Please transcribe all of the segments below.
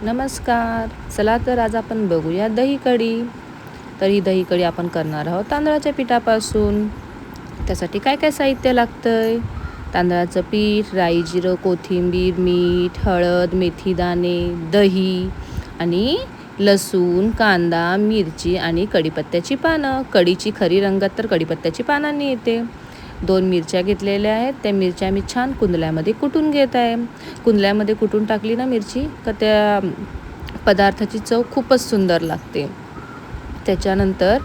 नमस्कार. चला तर आज आपण बघूया दही कढी. तर ही दही कढी आपण करणार आहोत तांदळाच्या पिठापासून. त्यासाठी काय काय साहित्य लागतंय? तांदळाचं पीठ, राई, जिरं, कोथिंबीर, मीठ, हळद, मेथीदाणे, दही आणि लसूण, कांदा, मिरची आणि कढीपत्त्याची पानं. कढीची खरी रंगत तर कढीपत्त्याची पानांनी येते. 2 मिरच्या घेतलेल्या आहेत. त्या मिरच्या मी छान कुंडल्यामध्ये कुटून घेत आहे. कुंडल्यामध्ये कुटून टाकली ना मिरची का त्या पदार्थाची चव खूपच सुंदर लागते. त्याच्यानंतर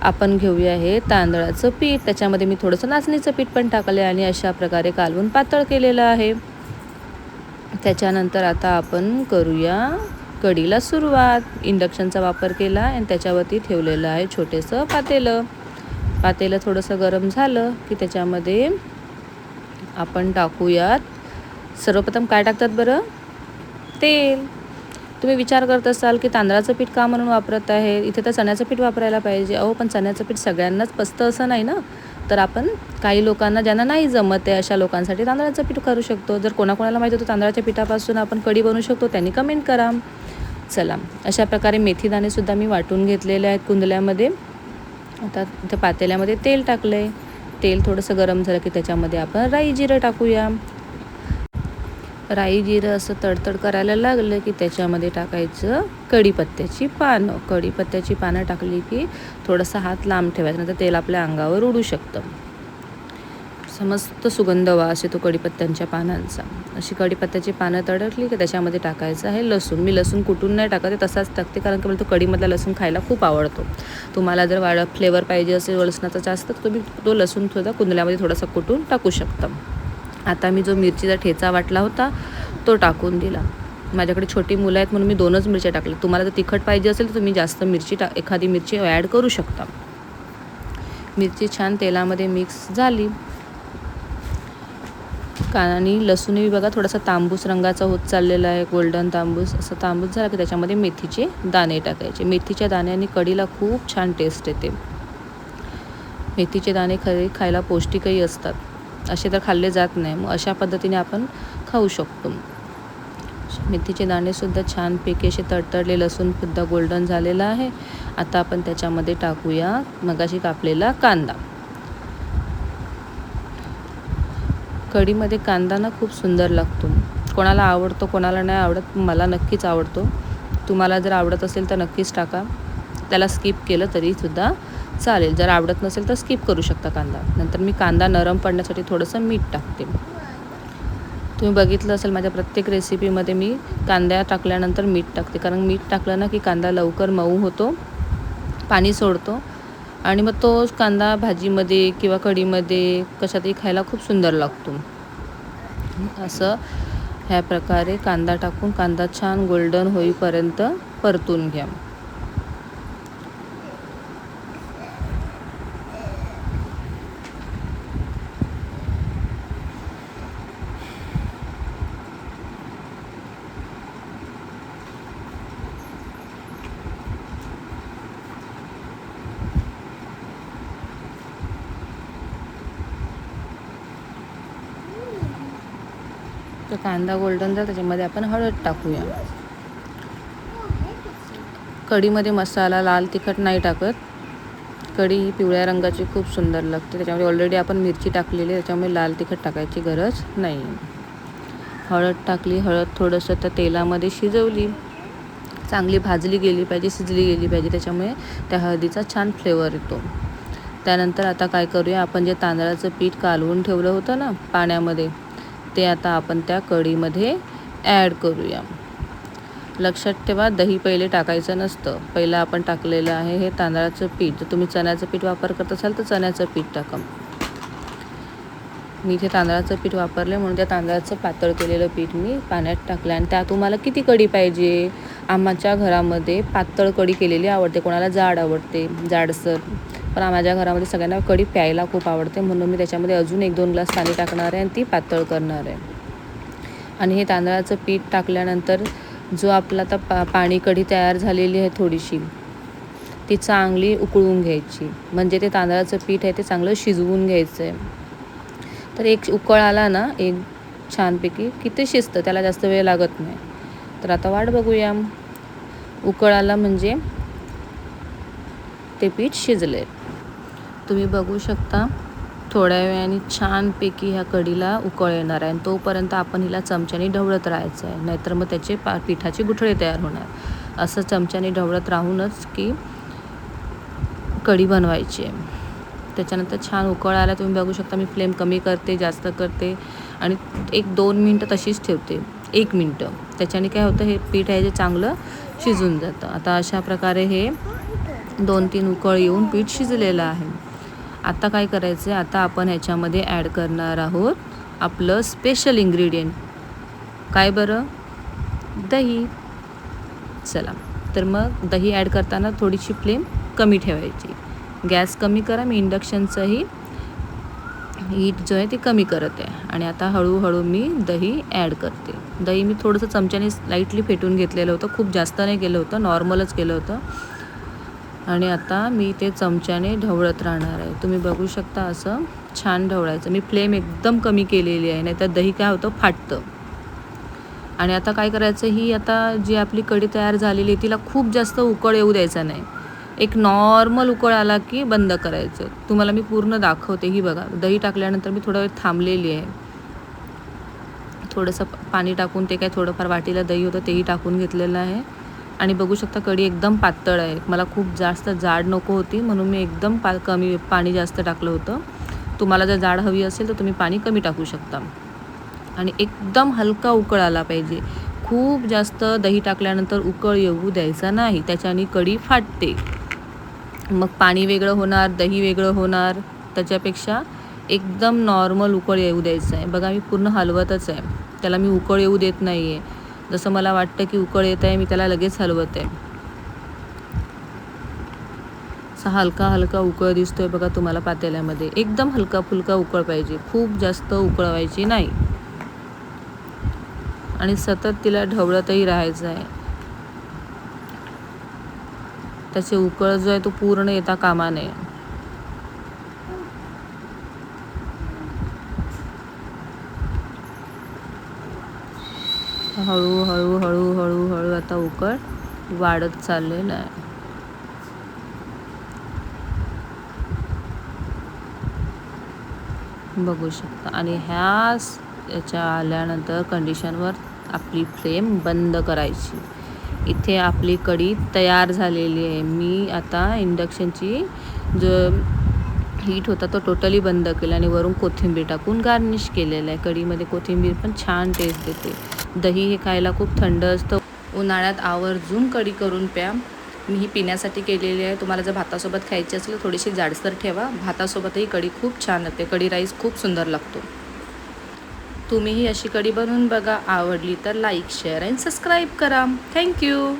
आपण घेऊया हे तांदळाचं पीठ. त्याच्यामध्ये मी थोडंसं नाचणीचं पीठ पण टाकलं आहे आणि अशा प्रकारे कालवून पातळ केलेलं आहे. त्याच्यानंतर आता आपण करूया कढीला सुरुवात. इंडक्शनचा वापर केला आणि त्याच्यावरती ठेवलेलं आहे छोटेसं पातेलं थोडंसं गरम झालं की त्याच्यामध्ये आपण टाकूयात सर्वप्रथम काय टाकतात बरं? तेल. तुम्ही विचार करत असाल की तांदळाचं पीठ का म्हणून वापरत आहे, इथे तर चण्याचं पीठ वापरायला पाहिजे. पण चण्याचं पीठ सगळ्यांनाच पचतं असं नाही ना. तर आपण काही लोकांना ज्यांना नाही जमत आहे अशा लोकांसाठी तांदळाचं पीठ करू शकतो. जर कोणाकोणाला माहिती होतं तांदळाच्या पिठापासून आपण कढी बनवू शकतो त्यांनी कमेंट करा. चला, अशा प्रकारे मेथीदाणेसुद्धा मी वाटून घेतलेले आहेत कुंडल्यामध्ये. आता इथं पातेल्यामध्ये तेल टाकलं आहे. तेल थोडंसं गरम झालं की त्याच्यामध्ये आपण राई जिरं टाकूया. राई जिरं असं तडतड करायला लागलं की त्याच्यामध्ये टाकायचं कढीपत्त्याची पानं टाकली की थोडासा हात लांब ठेवायचा, नंतर तेल आपल्या अंगावर उडू शकतं. मस्त सुगंध वास येतो कढीपत्त्यांच्या पानांचा. अशी कढीपत्त्याची पानं तडकली की त्याच्यामध्ये टाकायचं आहे लसूण. मी लसूण कुटून नाही टाकते, तसाच टाकते कारण की मला तो कढीमधला लसूण खायला खूप आवडतो. तुम्हाला जर फ्लेवर पाहिजे असेल लसणाचा जास्त तर तुम्ही तो लसूण सुद्धा कुंडल्यामध्ये थोडासा कुटून टाकू शकता. आता मी जो मिरचीचा ठेचा वाटला होता तो टाकून दिला. माझ्याकडे छोटी मुलं आहेत म्हणून मी 2च मिरच्या टाकल्या. तुम्हाला जर तिखट पाहिजे असेल तर तुम्ही जास्त एखादी मिरची ॲड करू शकता. मिरची छान तेलामध्ये मिक्स झाली. आणि लसूणही बघा थोडासा तांबूस रंगाचा होत चाललेला आहे, गोल्डन तांबूस. असं तांबूस झाला की त्याच्यामध्ये मेथीचे दाणे टाकायचे. मेथीच्या दाण्याने कढीला खूप छान टेस्ट येते. मेथीचे दाणे खायला पौष्टिकही असतात. असे तर खाल्ले जात नाही, मग अशा पद्धतीने आपण खाऊ शकतो. मेथीचे दाणेसुद्धा छानपैकी असे तडतडले, लसूणसुद्धा गोल्डन झालेला आहे. आता आपण त्याच्यामध्ये टाकूया मगाशी कापलेला कांदा. कढीमध्ये कांदा ना खूप सुंदर लागतो. कोणाला आवडतो कोणाला नाही आवडत, मला नक्कीच आवडतो. तुम्हाला जर आवडत असेल तर नक्कीच टाका. त्याला स्किप केलं तरीसुद्धा चालेल. जर आवडत नसेल तर स्किप करू शकता कांदा. नंतर मी कांदा नरम पडण्यासाठी थोडंसं मीठ टाकते. तुम्ही बघितलं असेल माझ्या प्रत्येक रेसिपीमध्ये मी कांदा टाकल्यानंतर मीठ टाकते, कारण मीठ टाकलं ना की कांदा लवकर मऊ होतो, पाणी सोडतो आणि मग तो कांदा भाजीमध्ये किंवा कढीमध्ये कशातही खायला खूप सुंदर लागतो. असं ह्या प्रकारे कांदा टाकून कांदा छान गोल्डन होईपर्यंत परतून घ्या. तर कांदा गोल्डन झाला त्याच्यामध्ये आपण हळद टाकूया. कढीमध्ये मसाला लाल तिखट नाही टाकत. कढी ही पिवळ्या रंगाची खूप सुंदर लागते. त्याच्यामध्ये ऑलरेडी आपण मिरची टाकलेली आहे, त्याच्यामुळे लाल तिखट टाकायची गरज नाही. हळद टाकली. हळद थोडंसं त्या तेलामध्ये शिजवली, चांगली भाजली गेली पाहिजे, शिजली गेली पाहिजे. त्याच्यामुळे त्या हळदीचा छान फ्लेवर येतो. त्यानंतर आता काय करूया, आपण जे तांदळाचं पीठ कालवून ठेवलं होतं ना पाण्यामध्ये, ते आता आपण त्या कढीमध्ये ॲड करूया. लक्षात ठेवा, दही पहिले टाकायचं नसतं. पहिलं आपण टाकलेलं आहे हे तांदळाचं पीठ. जर तुम्ही चण्याचं पीठ वापर करत असाल तर चण्याचं पीठ टाका. मी इथे तांदळाचं पीठ वापरले म्हणून त्या तांदळाचं पातळ केलेलं पीठ मी पाण्यात टाकलं. आणि त्या तुम्हाला किती कढी पाहिजे? आमच्या घरामध्ये पातळ कढी केलेली आवडते, कोणाला जाड आवडते, जाडसर. पण माझ्या घरामध्ये सगळ्यांना कढी प्यायला खूप आवडते, म्हणून मी त्याच्यामध्ये अजून 1-2 ग्लास पाणी टाकणार आहे आणि ती पातळ करणार आहे. आणि हे तांदळाचं पीठ टाकल्यानंतर जो आपला आता पाणी कढी तयार झालेली आहे थोडीशी, ती चांगली उकळून घ्यायची. म्हणजे ते तांदळाचं पीठ आहे ते चांगलं शिजवून घ्यायचं आहे. तर एक उकळ आला ना एक छानपैकी की ते शिजतं, त्याला जास्त वेळ लागत नाही. तर आता वाट बघूया. उकळ आला म्हणजे ते पीठ शिजले. तुम्ही बघू शकता थोड्या वेळाने छानपैकी ह्या कढीला उकळ येणार आहे आणि तोपर्यंत आपण हिला चमच्याने ढवळत राहायचं आहे, नाहीतर मग त्याचे पिठाचे गुठळे तयार होणार. असं चमच्याने ढवळत राहूनच की कढी बनवायची आहे. त्याच्यानंतर छान उकळ आला. तुम्ही बघू शकता मी फ्लेम कमी करते, जास्त करते आणि 1-2 मिनटं तशीच ठेवते. 1 मिनटं. त्याच्याने काय होतं, हे पीठ आहे जे चांगलं शिजून जातं. आता अशा प्रकारे हे 2-3 उकळ येऊन पीठ शिजलेलं आहे. आता काय करायचं आहे, आता आपण ह्याच्यामध्ये ॲड करणार आहोत आपलं स्पेशल इन्ग्रेडियंट. काय बरं? दही. चला, तर मग दही ॲड करताना थोडीशी फ्लेम कमी ठेवायची. गॅस कमी करा. मी इंडक्शनचंही हीट जो आहे ती कमी करत आहे आणि आता हळूहळू मी दही ॲड करते. दही मी थोडंसं चमच्याने लाईटली फेटून घेतलेलं होतं, खूप जास्त नाही केलं होतं, नॉर्मलच केलं होतं. आणि आता मी ते चमच्याने ढवळत राहणार आहे. तुम्ही बघू शकता असं छान ढवळायचं. मी फ्लेम एकदम कमी केलेली आहे, नाहीतर दही काय होतं, फाटतं. आणि आता काय करायचं, ही आता जी आपली कढी तयार झालेली आहे तिला खूप जास्त उकळ येऊ द्यायचा नाही. एक नॉर्मल उकळ आला की बंद करायचं. तुम्हाला मी पूर्ण दाखवते. ही बघा, दही टाकल्यानंतर मी थोडा वेळ थांबलेली आहे. थोडंसं पाणी टाकून ते काय थोडंफार वाटीला दही होतं तेही टाकून घेतलेलं आहे. आणि बघू शकता कढी एकदम पातळ आहे. मला खूप जास्त जाड नको होती म्हणून मी एकदम कमी पाणी जास्त टाकलं होतं. तुम्हाला जर जाड हवी असेल तर तुम्ही पाणी कमी टाकू शकता. आणि एकदम हलका उकळ आला पाहिजे. खूप जास्त दही टाकल्यानंतर उकळ येऊ द्यायचा नाही, त्याच्याने कढी फाटते. मग पाणी वेगळं होणार, दही वेगळं होणार. त्याच्यापेक्षा एकदम नॉर्मल उकळ येऊ द्यायचं आहे. बघा मी पूर्ण हलवतच आहे, त्याला मी उकळ येऊ देत नाही आहे. जसं मला वाटतं की उकळ येत आहे मी त्याला लगेच हलवत आहे. असा हलका हलका उकळ दिसतोय बघा तुम्हाला पातेल्यामध्ये. एकदम हलका फुलका उकळ पाहिजे, खूप जास्त उकळवायची नाही. आणि सतत तिला ढवळतही राहायचं आहे. त्याचे उकळ जो आहे तो पूर्ण येता कामा नये. हळूहळू हळूहळू हळू आता उकळ वाढत चाललेलं आहे. बघू शकता. आणि याच्या आल्यानंतर कंडिशनवर आपली फ्लेम बंद करायची. इथे आपली कढी तयार झालेली आहे. मी आता इंडक्शनची जो हीट होता तो टोटली बंद केला आणि वरून कोथिंबीर टाकून गार्निश केलेलं आहे. कढीमध्ये कोथिंबीर पण छान टेस्ट देते. दही हे खायला खूप थंड असतं. उन्हाळ्यात आवर्जून कढी करून प्या. मी ही पिण्यासाठी केलेली आहे. तुम्हाला जर भातासोबत खायची असेल तर थोडीशी जाडसर ठेवा. भातासोबतही कढी खूप छान लागते. कढी राईस खूप सुंदर लागतो. तुम्हीही अशी कढी बनवून बघा. आवडली तर लाईक, शेअर आणि सबस्क्राईब करा. थँक्यू.